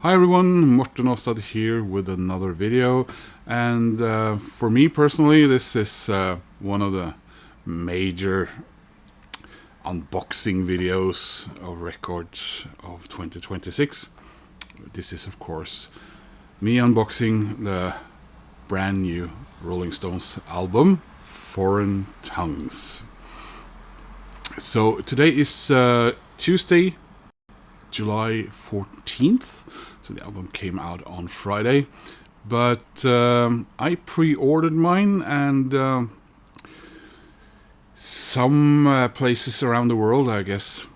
Hi everyone, Morten Aastad here with another video, and for me personally this is one of the major unboxing videos of records of 2026. This is of course me unboxing the brand new Rolling Stones album, Foreign Tongues. So today is Tuesday, July 14th, so the album came out on Friday, but I pre-ordered mine, and some places around the world, I guess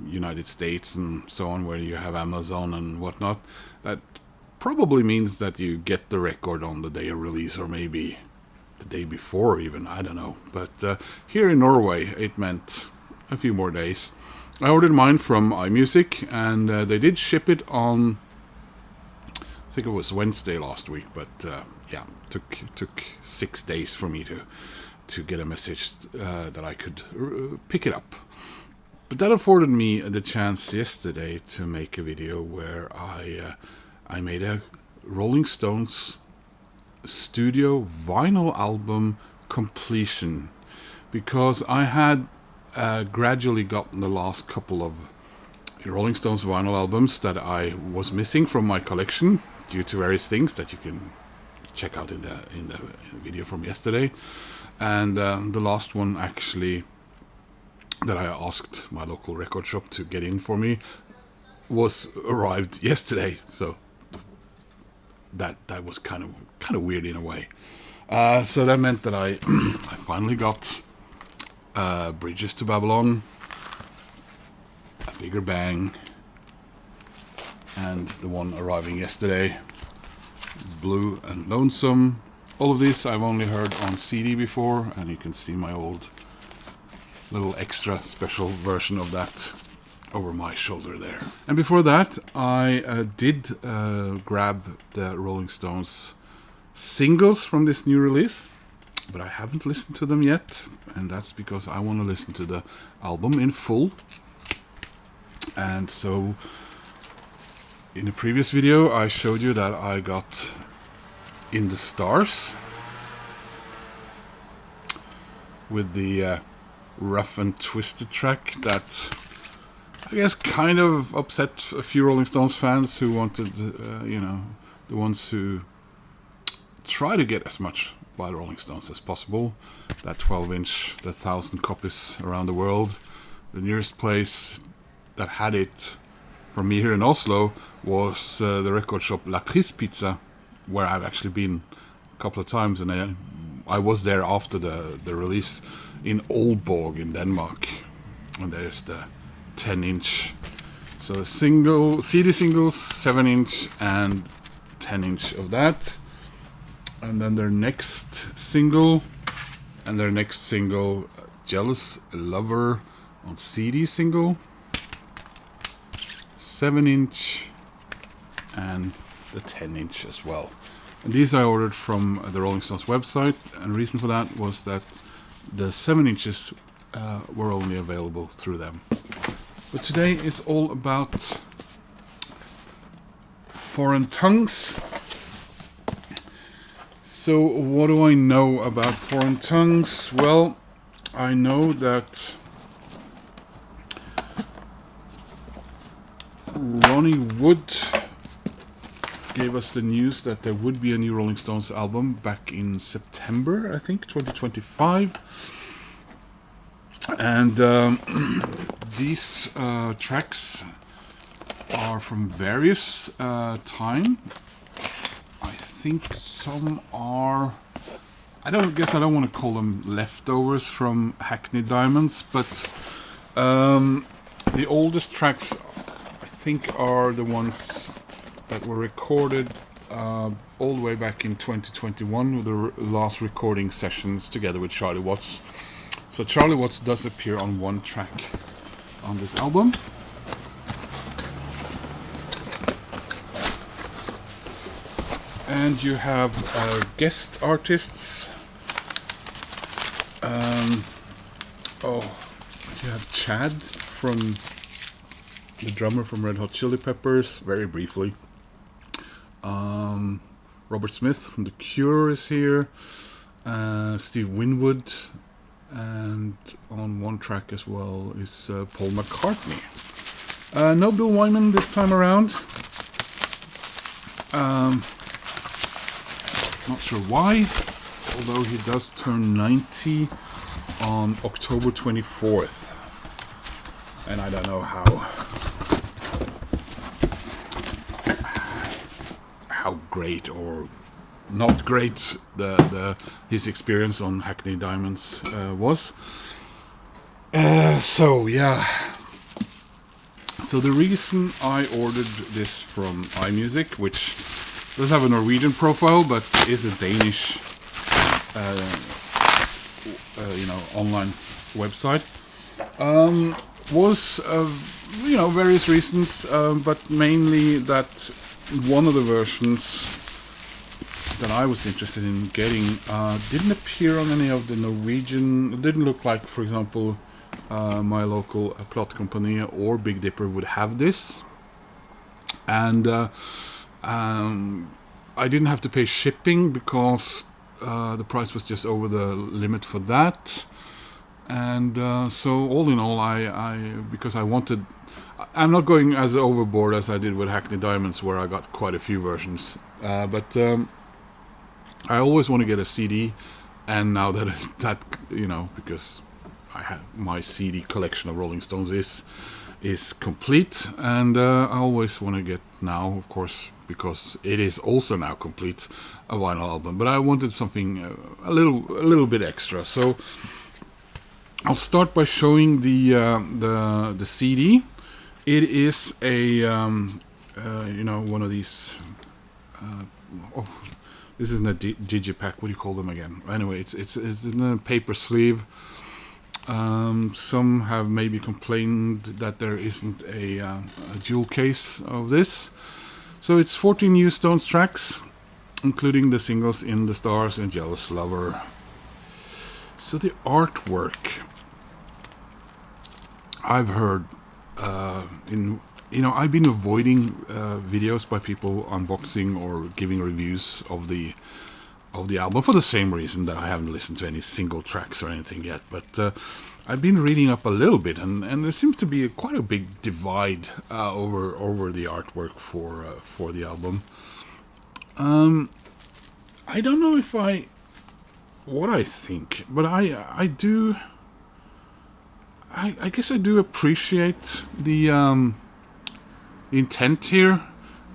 United States and so on, where you have Amazon and whatnot, that probably means that you get the record on the day of release, or maybe the day before even, I don't know. But here in Norway it meant a few more days. I ordered mine from iMusic, and they did ship it on, I think it was Wednesday last week, but yeah, took 6 days for me to get a message that I could pick it up. But that afforded me the chance yesterday to make a video where I made a Rolling Stones studio vinyl album completion, because I had gradually gotten the last couple of Rolling Stones vinyl albums that I was missing from my collection due to various things that you can check out in the video from yesterday. And the last one actually that I asked my local record shop to get in for me was arrived yesterday, so that was kind of weird in a way. So that meant that I finally got Bridges to Babylon, A Bigger Bang, and the one arriving yesterday, Blue and Lonesome. All of this I've only heard on CD before, and you can see my old little extra special version of that over my shoulder there. And before that I did grab the Rolling Stones singles from this new release, but I haven't listened to them yet, and that's because I want to listen to the album in full. And so in the previous video I showed you that I got In the Stars with the Rough and Twisted track that I guess kind of upset a few Rolling Stones fans who wanted, the ones who try to get as much by the Rolling Stones as possible. That 12-inch, the 1,000 copies around the world. The nearest place that had it from me here in Oslo was the record shop Lakris Pizza, where I've actually been a couple of times, and I was there after the release in Aalborg in Denmark. And there's the 10-inch. So the CD singles, 7-inch and 10-inch of that. And then their next single, Jealous Lover on CD single, 7-inch and the 10-inch as well. And these I ordered from the Rolling Stones website, and the reason for that was that the 7 inches were only available through them. But today is all about Foreign Tongues. So what do I know about Foreign Tongues? Well, I know that Ronnie Wood gave us the news that there would be a new Rolling Stones album back in September, I think, 2025. And these tracks are from various time. I think some are, I don't want to call them leftovers from Hackney Diamonds, but the oldest tracks I think are the ones that were recorded all the way back in 2021 with the last recording sessions together with Charlie Watts. So Charlie Watts does appear on one track on this album. And you have guest artists. You have Chad from the drummer from Red Hot Chili Peppers, very briefly. Robert Smith from The Cure is here. Steve Winwood. And on one track as well is Paul McCartney. No Bill Wyman this time around. Not sure why, although he does turn 90 on October 24th. And I don't know how great or not great his experience on Hackney Diamonds was. So yeah. So the reason I ordered this from iMusic, which does have a Norwegian profile but is a Danish, online website, was various reasons, but mainly that one of the versions that I was interested in getting didn't appear on any of the Norwegian. It didn't look like, for example, my local plot company or Big Dipper would have this, and I didn't have to pay shipping because the price was just over the limit for that. And so all in all, because I wanted, I'm not going as overboard as I did with Hackney Diamonds, where I got quite a few versions, but I always want to get a CD, and now that because I have my CD collection of Rolling Stones is complete, and I always want to get now, of course, because it is also now complete, a vinyl album. But I wanted something a little bit extra, so I'll start by showing the CD. It is a one of these. This isn't a digipack. What do you call them again? Anyway, it's in a paper sleeve. Some have maybe complained that there isn't a jewel case of this. So it's 14 new Stones tracks, including the singles In the Stars and Jealous Lover. So the artwork, I've heard I've been avoiding videos by people unboxing or giving reviews of the album for the same reason that I haven't listened to any single tracks or anything yet. But I've been reading up a little bit, and there seems to be quite a big divide over the artwork for the album. I don't know what I think, but I do. I guess I do appreciate the intent here,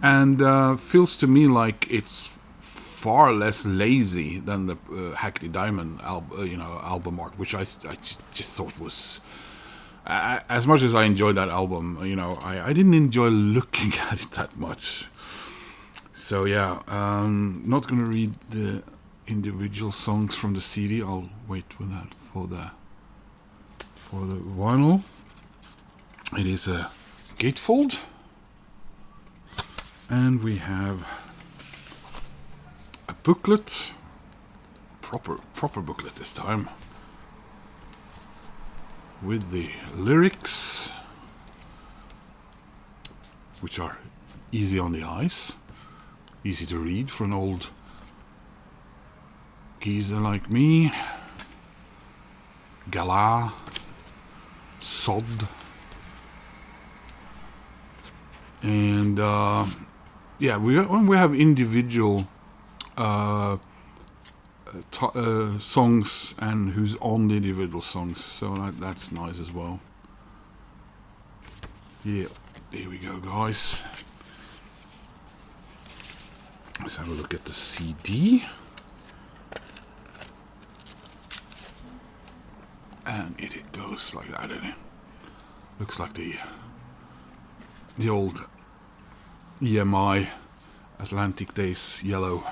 and feels to me like it's far less lazy than the Hackney Diamond album art, which I just thought was, as much as I enjoyed that album, I didn't enjoy looking at it that much. So yeah, not gonna read the individual songs from the CD. I'll wait with that for the vinyl. It is a gatefold, and we have a booklet, proper booklet this time, with the lyrics, which are easy on the eyes, easy to read for an old geezer like me. Gala, sod, and we have individual songs and who's on the individual songs, so that's nice as well. Yeah, there we go, guys. Let's have a look at the CD. And it goes like that, doesn't it? Looks like the old EMI Atlantic Days yellow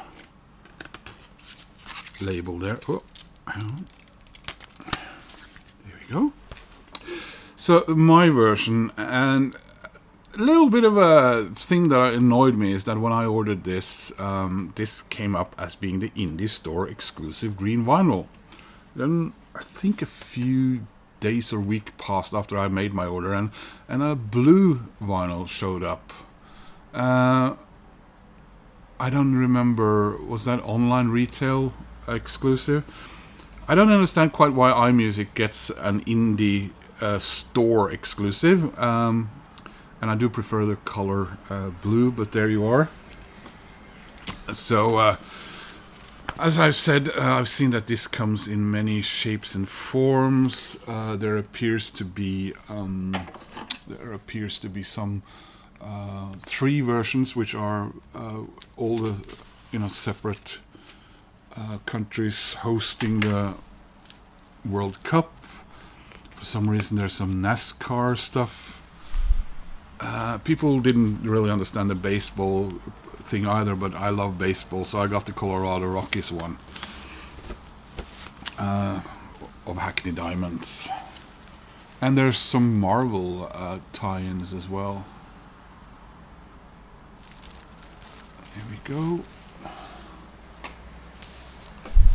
label there. Oh, hang on. There we go. So my version, and a little bit of a thing that annoyed me is that when I ordered this, this came up as being the indie store exclusive green vinyl. Then I think a few days or week passed after I made my order, and a blue vinyl showed up. I don't remember, was that online retail exclusive? I don't understand quite why iMusic gets an indie store exclusive, and I do prefer the color blue, but there you are. So, as I've said, I've seen that this comes in many shapes and forms. There appears to be some 3 versions, which are all the separate countries hosting the World Cup. For some reason, there's some NASCAR stuff. People didn't really understand the baseball thing either, but I love baseball, so I got the Colorado Rockies one of Hackney Diamonds. And there's some Marvel tie-ins as well. Here we go.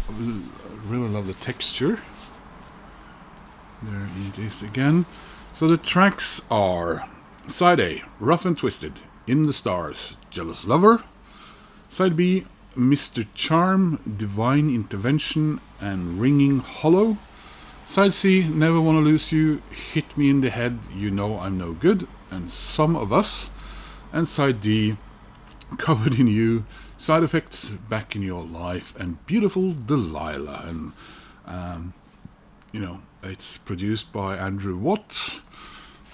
I really love the texture. There it is again. So the tracks are Side A, Rough and Twisted, In the Stars, Jealous Lover. Side B, Mr. Charm, Divine Intervention, and Ringing Hollow. Side C, Never Wanna Lose You, Hit Me in the Head, You Know I'm No Good, and Some of Us. And side D, Covered in You, Side Effects, Back in Your Life, and Beautiful Delilah. And, it's produced by Andrew Watt,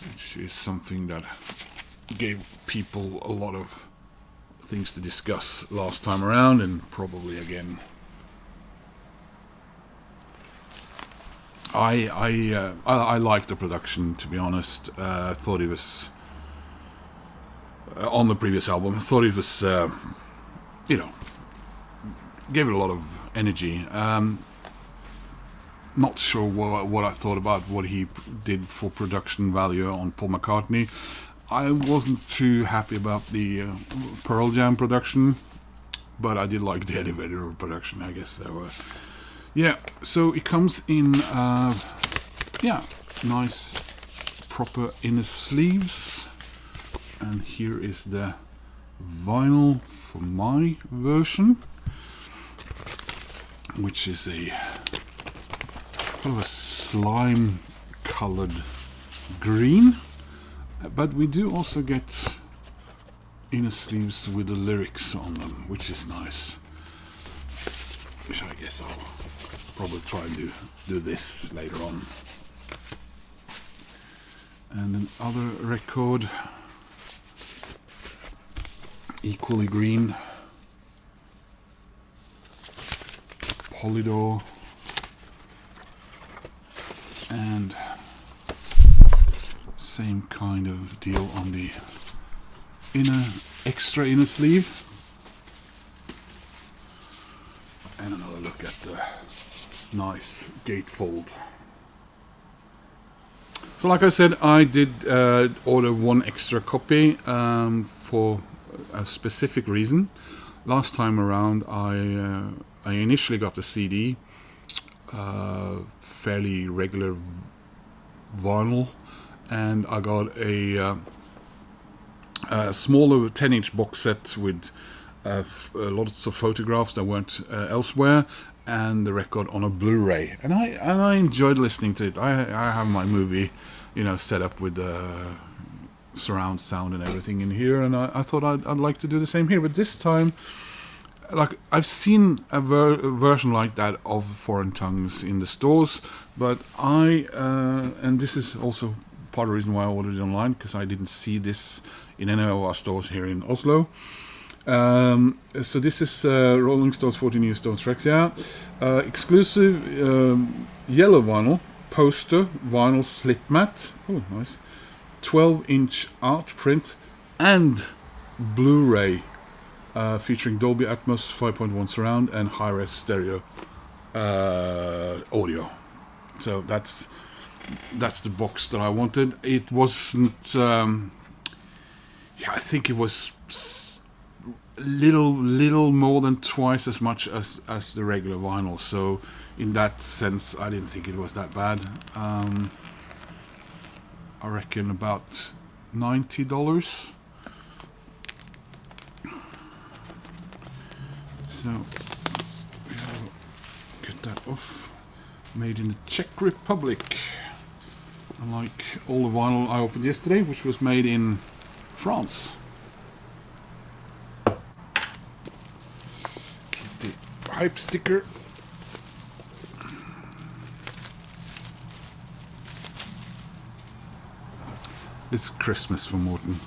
which is something that gave people a lot of things to discuss last time around, and probably again. I like the production, to be honest. I thought it was on the previous album. I thought it was, gave it a lot of energy. Not sure what I thought about what he did for production value on Paul McCartney. I wasn't too happy about the Pearl Jam production, but I did like the Eddie Vedder production, I guess. So, so it comes in, nice, proper inner sleeves. And here is the vinyl for my version, which is a kind of a slime colored green, but we do also get inner sleeves with the lyrics on them, which is nice, which I guess I'll probably try and do this later on. And another record, equally green, Polydor, and same kind of deal on the extra inner sleeve. And another look at the nice gatefold. So like I said, I did order one extra copy for a specific reason. Last time around, I initially got the CD, fairly regular vinyl, and I got a smaller 10-inch box set with lots of photographs that weren't elsewhere, and the record on a Blu-ray, and I enjoyed listening to it. I have my movie, set up with surround sound and everything in here, and I thought I'd like to do the same here. But this time, like, I've seen a version like that of Foreign Tongues in the stores, but and this is also part of the reason why I ordered it online, because I didn't see this in any of our stores here in Oslo. So this is Rolling Stones 40 New Stones tracks, exclusive yellow vinyl, poster, vinyl slip mat, oh nice, 12-inch art print, and Blu-ray featuring Dolby Atmos 5.1 surround and high-res stereo audio. So that's the box that I wanted. It wasn't I think it was little more than twice as much as the regular vinyl, so in that sense I didn't think it was that bad. I reckon about $90. So we will get that off. Made in the Czech Republic. Unlike all the vinyl I opened yesterday, which was made in France. Keep the hype sticker. It's Christmas for Morten.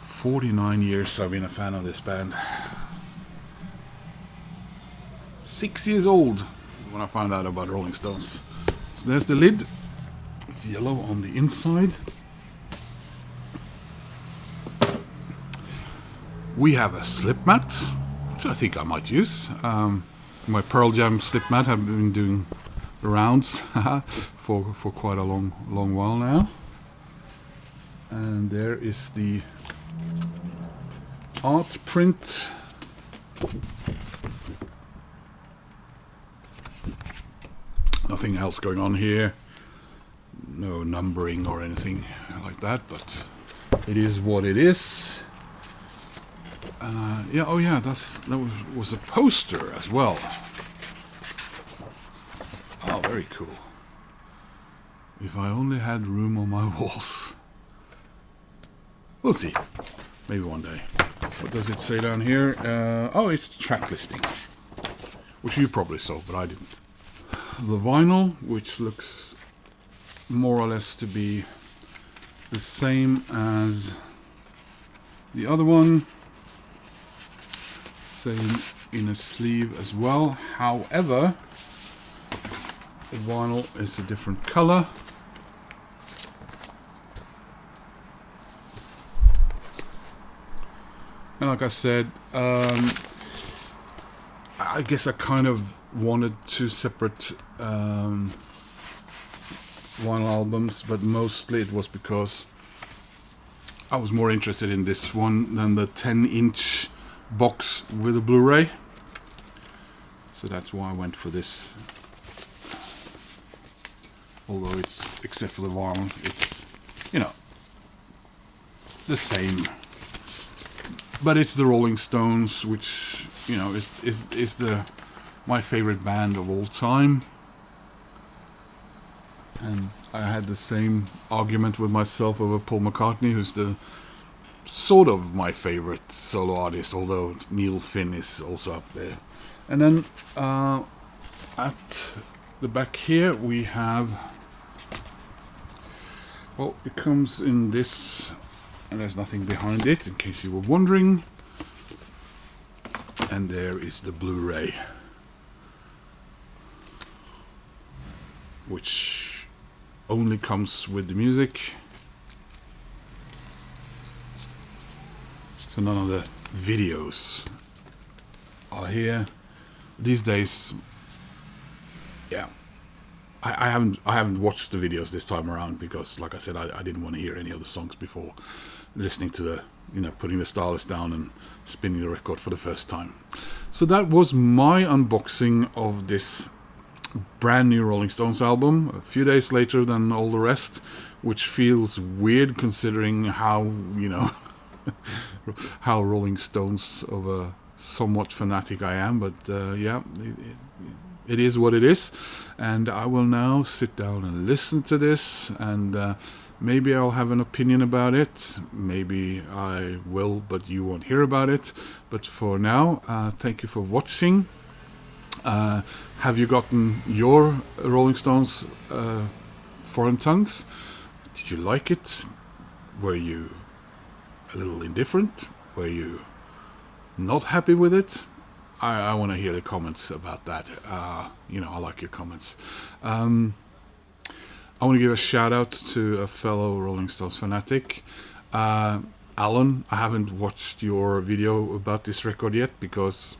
49 years I've been a fan of this band. 6 years old when I found out about Rolling Stones. So there's the lid. It's yellow on the inside. We have a slip mat, which I think I might use. My Pearl Jam slip mat have been doing the rounds for quite a long while now. And there is the art print. Nothing else going on here. No numbering or anything like that, but it is what it is. Yeah, oh yeah, that was a poster as well. Oh, very cool. If I only had room on my walls. We'll see. Maybe one day. What does it say down here? Oh, it's track listing. Which you probably saw, but I didn't. The vinyl, which looks more or less to be the same as the other one. Same in a sleeve as well. However, the vinyl is a different color. And like I said, I guess I kind of wanted two separate vinyl albums, but mostly it was because I was more interested in this one than the 10-inch box with a Blu-ray. So that's why I went for this. Although it's, except for the vinyl, it's, you know, the same. But it's the Rolling Stones, which, you know, is my favorite band of all time. And I had the same argument with myself over Paul McCartney, who's the sort of my favorite solo artist, although Neil Finn is also up there. And then at the back here we have, well, it comes in this, and there's nothing behind it, in case you were wondering. And there is the Blu-ray, which only comes with the music. So none of the videos are here. These days, yeah, I haven't watched the videos this time around because, like I said, I didn't want to hear any of the songs before listening to the, you know, putting the stylus down and spinning the record for the first time. So that was my unboxing of this brand new Rolling Stones album, a few days later than all the rest, which feels weird considering how, you know, how Rolling Stones of a somewhat fanatic I am, but yeah, it is what it is. And I will now sit down and listen to this, and maybe I'll have an opinion about it, maybe I will, but you won't hear about it. But for now, thank you for watching. Have you gotten your Rolling Stones Foreign Tongues? Did you like it? Were you a little indifferent? Were you not happy with it? I want to hear the comments about that. You know, I like your comments. I want to give a shout out to a fellow Rolling Stones fanatic, Alan. I haven't watched your video about this record yet because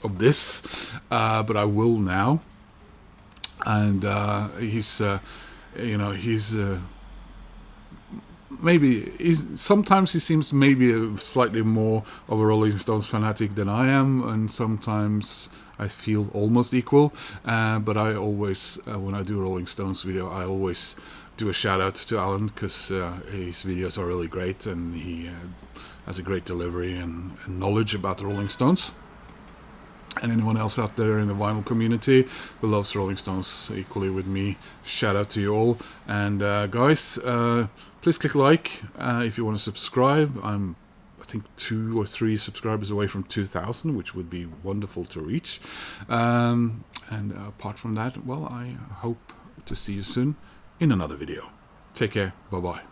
of this, but I will now. And he's, you know, he's sometimes he seems maybe slightly more of a Rolling Stones fanatic than I am, and sometimes I feel almost equal. But I always, when I do a Rolling Stones video, I always do a shout out to Alan, because his videos are really great, and he has a great delivery and knowledge about the Rolling Stones. And anyone else out there in the vinyl community who loves Rolling Stones equally with me, shout out to you all. And guys, please click like if you want to subscribe. I'm, I think, 2 or 3 subscribers away from 2,000, which would be wonderful to reach. And apart from that, well, I hope to see you soon in another video. Take care. Bye bye.